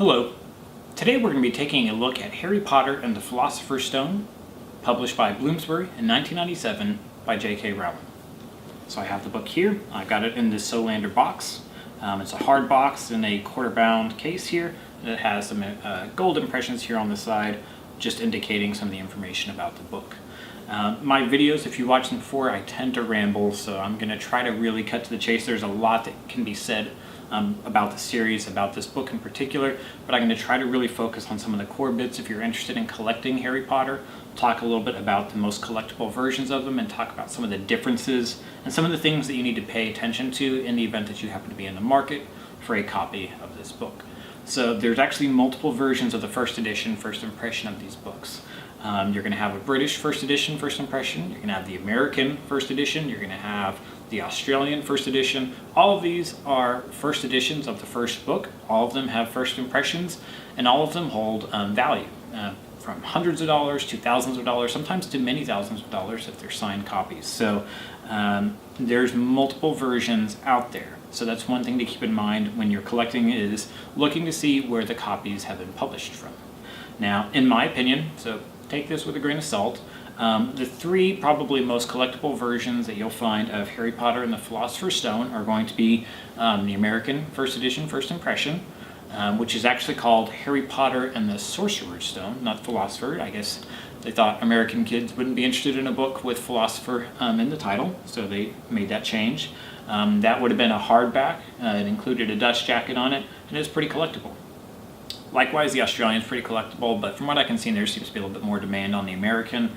Hello. Today we're going to be taking a look at Harry Potter and the Philosopher's Stone, published by Bloomsbury in 1997 by J.K. Rowling. So I have the book here. I've got it in this Solander box. It's a hard box in a quarter-bound case here. And it has some gold impressions here on the side, just indicating some of the information about the book. My videos, if you watched them before, I tend to ramble, so I'm going to try to really cut to the chase. There's a lot that can be said about the series, about this book in particular, but I'm going to try to really focus on some of the core bits. If you're interested in collecting Harry Potter, talk a little bit about the most collectible versions of them and talk about some of the differences and some of the things that you need to pay attention to in the event that you happen to be in the market for a copy of this book. So there's actually multiple versions of the first edition, first impression of these books. You're going to have a British first edition, first impression. You're going to have the American first edition. You're going to have the Australian first edition. All of these are first editions of the first book. All of them have first impressions, and all of them hold value, from hundreds of dollars to thousands of dollars, sometimes to many thousands of dollars if they're signed copies. So there's multiple versions out there. So that's one thing to keep in mind when you're collecting, is looking to see where the copies have been published from. Now, in my opinion, so take this with a grain of salt, the three probably most collectible versions that you'll find of Harry Potter and the Philosopher's Stone are going to be the American first edition, first impression, which is actually called Harry Potter and the Sorcerer's Stone, not Philosopher. I guess they thought American kids wouldn't be interested in a book with Philosopher in the title, so they made that change. That would have been a hardback. It included a dust jacket on it, and it's pretty collectible. Likewise, the Australian is pretty collectible, but from what I can see, there seems to be a little bit more demand on the American.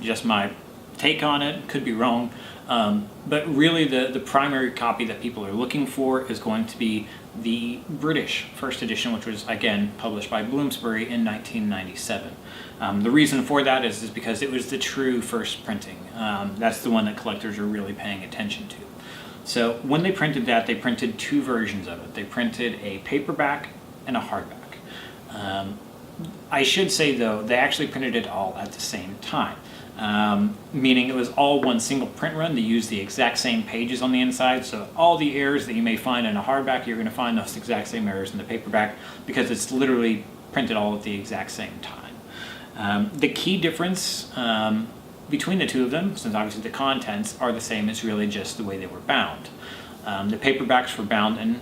Just my take on it, could be wrong. But really the primary copy that people are looking for is going to be the British first edition, which was, again, published by Bloomsbury in 1997. The reason for that is because it was the true first printing. That's the one that collectors are really paying attention to. So when they printed that, they printed two versions of it. They printed a paperback and a hardback. I should say, though, they actually printed it all at the same time, meaning it was all one single print run. They used the exact same pages on the inside, so all the errors that you may find in a hardback, you're going to find those exact same errors in the paperback, because it's literally printed all at the exact same time. The key difference between the two of them, since obviously the contents are the same, is really just the way they were bound. The paperbacks were bound in,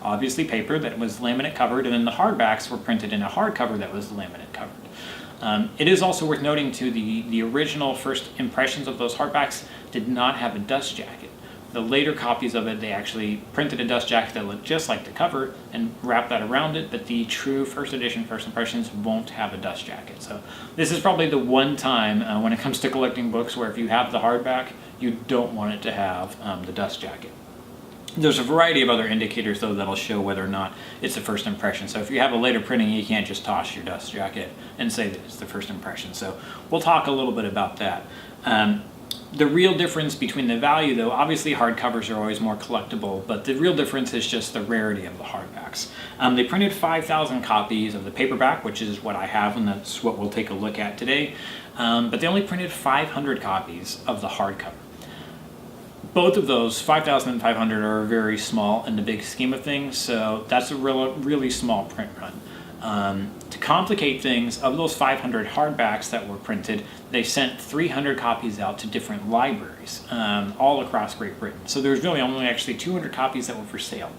obviously, paper that was laminate covered, and then the hardbacks were printed in a hardcover that was laminate covered. It is also worth noting, too, the original first impressions of those hardbacks did not have a dust jacket. The later copies of it, they actually printed a dust jacket that looked just like the cover and wrapped that around it, but the true first edition first impressions won't have a dust jacket. So this is probably the one time when it comes to collecting books where if you have the hardback, you don't want it to have the dust jacket. There's a variety of other indicators, though, that'll show whether or not it's the first impression. So if you have a later printing, you can't just toss your dust jacket and say that it's the first impression. So we'll talk a little bit about that. The real difference between the value, though, obviously hardcovers are always more collectible, but the real difference is just the rarity of the hardbacks. They printed 5,000 copies of the paperback, which is what I have, and that's what we'll take a look at today. But they only printed 500 copies of the hardcover. Both of those, 5,500, are very small in the big scheme of things, so that's a really small print run. To complicate things, of those 500 hardbacks that were printed, they sent 300 copies out to different libraries all across Great Britain. So there's really only actually 200 copies that were for sale.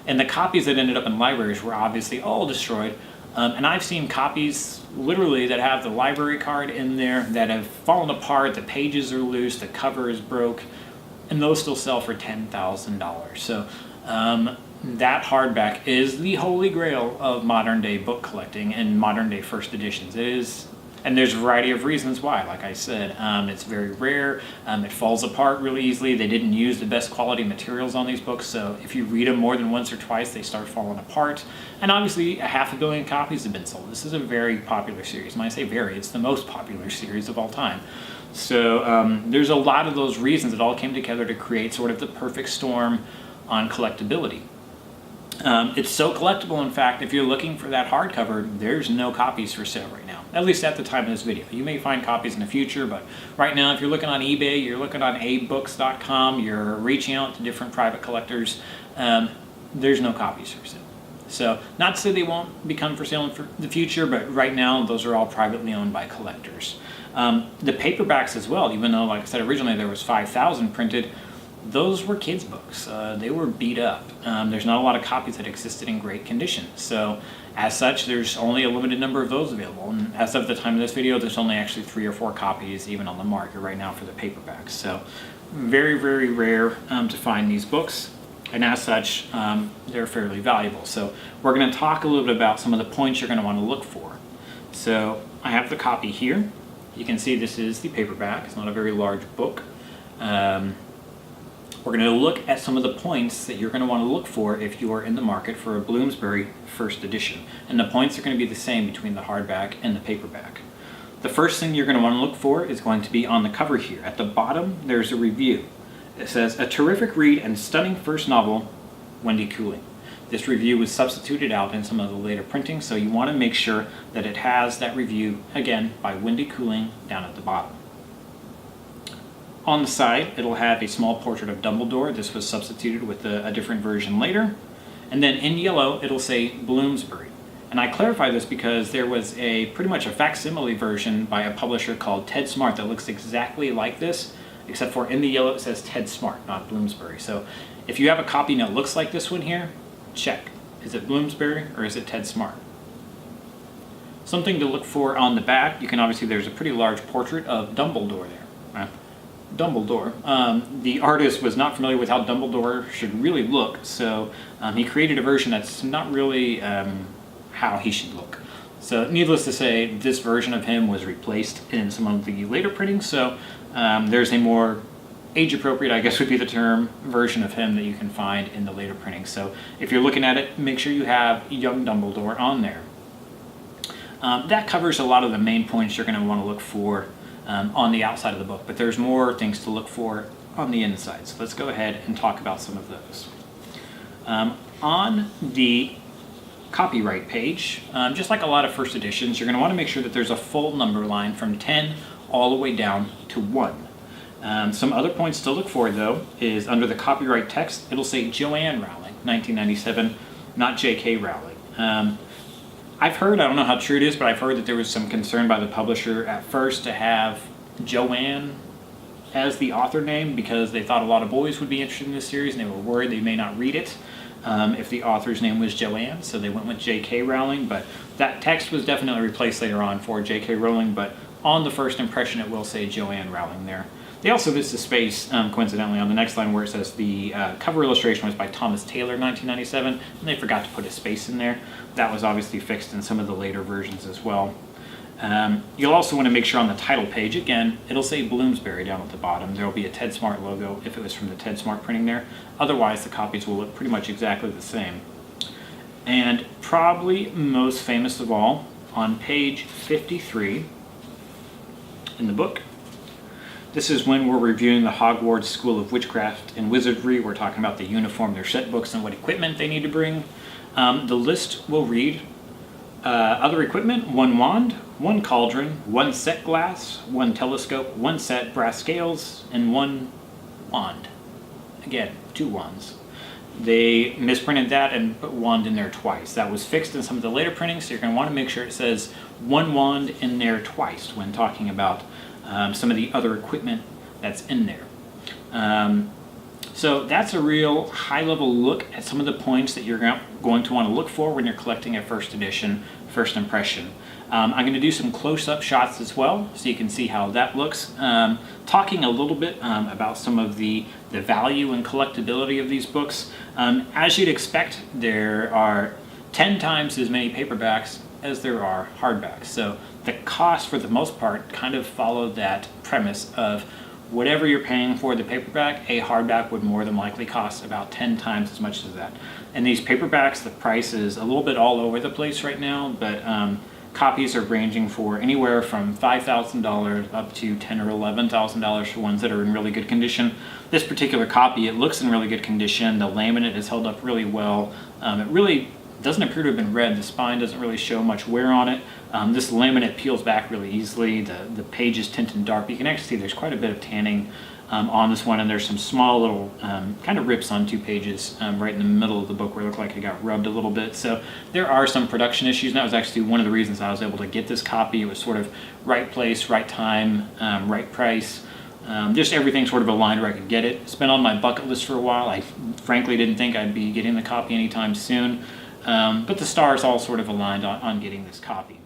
And the copies that ended up in libraries were obviously all destroyed. And I've seen copies, literally, that have the library card in there that have fallen apart, the pages are loose, the cover is broke, and those still sell for $10,000. So that hardback is the holy grail of modern day book collecting and modern day first editions. It is, and there's a variety of reasons why. Like I said, it's very rare. It falls apart really easily. They didn't use the best quality materials on these books, so if you read them more than once or twice, they start falling apart. And obviously, 500 million copies have been sold. This is a very popular series. When I say very, it's the most popular series of all time. So there's a lot of those reasons that all came together to create sort of the perfect storm on collectability. It's so collectible, in fact, if you're looking for that hardcover, there's no copies for sale right now, at least at the time of this video. You may find copies in the future, but right now, if you're looking on eBay, you're looking on abooks.com, you're reaching out to different private collectors, there's no copies for sale. So not to say they won't become for sale in the future, but right now those are all privately owned by collectors. The paperbacks as well, even though, like I said, originally there was 5,000 printed, those were kids' books. They were beat up. There's not a lot of copies that existed in great condition. So as such, there's only a limited number of those available. And as of the time of this video, there's only actually 3 or 4 copies even on the market right now for the paperbacks. So very, very rare to find these books. And as such, they're fairly valuable. So we're going to talk a little bit about some of the points you're going to want to look for. So I have the copy here. You can see this is the paperback. It's not a very large book. We're going to look at some of the points that you're going to want to look for if you are in the market for a Bloomsbury first edition. And the points are going to be the same between the hardback and the paperback. The first thing you're going to want to look for is going to be on the cover here. At the bottom, there's a review. It says, "A terrific read and stunning first novel, Wendy Cooling." This review was substituted out in some of the later printings, so you want to make sure that it has that review, again, by Wendy Cooling down at the bottom. On the side, it'll have a small portrait of Dumbledore. This was substituted with a different version later. And then in yellow, it'll say Bloomsbury. And I clarify this because there was pretty much a facsimile version by a publisher called Ted Smart that looks exactly like this, except for in the yellow it says Ted Smart, not Bloomsbury. So if you have a copy that looks like this one here, check. Is it Bloomsbury or is it Ted Smart? Something to look for on the back, you can obviously, there's a pretty large portrait of Dumbledore there. Dumbledore. The artist was not familiar with how Dumbledore should really look, so he created a version that's not really how he should look. So needless to say, this version of him was replaced in some of the later printings, so there's a more age-appropriate, I guess would be the term, version of him that you can find in the later printings. So if you're looking at it, make sure you have young Dumbledore on there. That covers a lot of the main points you're going to want to look for on the outside of the book, but there's more things to look for on the inside. So let's go ahead and talk about some of those. On the copyright page, just like a lot of first editions, you're going to want to make sure that there's a full number line from 10 all the way down to 1. Some other points to look for, though, is under the copyright text, it'll say Joanne Rowling, 1997, not J.K. Rowling. I've heard, I don't know how true it is, but I've heard that there was some concern by the publisher at first to have Joanne as the author name because they thought a lot of boys would be interested in this series and they were worried they may not read it if the author's name was Joanne, so they went with J.K. Rowling, but that text was definitely replaced later on for J.K. Rowling, but on the first impression it will say Joanne Rowling there. They also missed a space, coincidentally, on the next line where it says the cover illustration was by Thomas Taylor, 1997, and they forgot to put a space in there. That was obviously fixed in some of the later versions as well. You'll also want to make sure on the title page, again, it'll say Bloomsbury down at the bottom. There will be a Ted Smart logo if it was from the Ted Smart printing there. Otherwise, the copies will look pretty much exactly the same. And probably most famous of all, on page 53 in the book, this is when we're reviewing the Hogwarts School of Witchcraft and Wizardry. We're talking about the uniform, their set books, and what equipment they need to bring. The list will read, other equipment, 1 wand, 1 cauldron, 1 set glass, 1 telescope, 1 set brass scales, and 1 wand. Again, 2 wands. They misprinted that and put wand in there twice. That was fixed in some of the later printings, so you're going to want to make sure it says 1 wand in there twice when talking about some of the other equipment that's in there. So that's a real high-level look at some of the points that you're going to want to look for when you're collecting a first edition, first impression. I'm going to do some close-up shots as well, so you can see how that looks. Talking a little bit about some of the value and collectability of these books. As you'd expect, there are 10 times as many paperbacks as there are hardbacks. So the cost, for the most part, kind of followed that premise of whatever you're paying for the paperback, a hardback would more than likely cost about 10 times as much as that. And these paperbacks, the price is a little bit all over the place right now, but copies are ranging for anywhere from $5,000 up to $10,000 or $11,000 for ones that are in really good condition. This particular copy, it looks in really good condition. The laminate is held up really well. It really doesn't appear to have been read. The spine doesn't really show much wear on it. This laminate peels back really easily. The page is tinted dark. You can actually see there's quite a bit of tanning on this one, and there's some small little kind of rips on 2 pages right in the middle of the book where it looked like it got rubbed a little bit. So there are some production issues, and that was actually one of the reasons I was able to get this copy. It was sort of right place, right time, right price. Just everything sort of aligned where I could get it. It's been on my bucket list for a while. I frankly didn't think I'd be getting the copy anytime soon, but the stars all sort of aligned on getting this copy.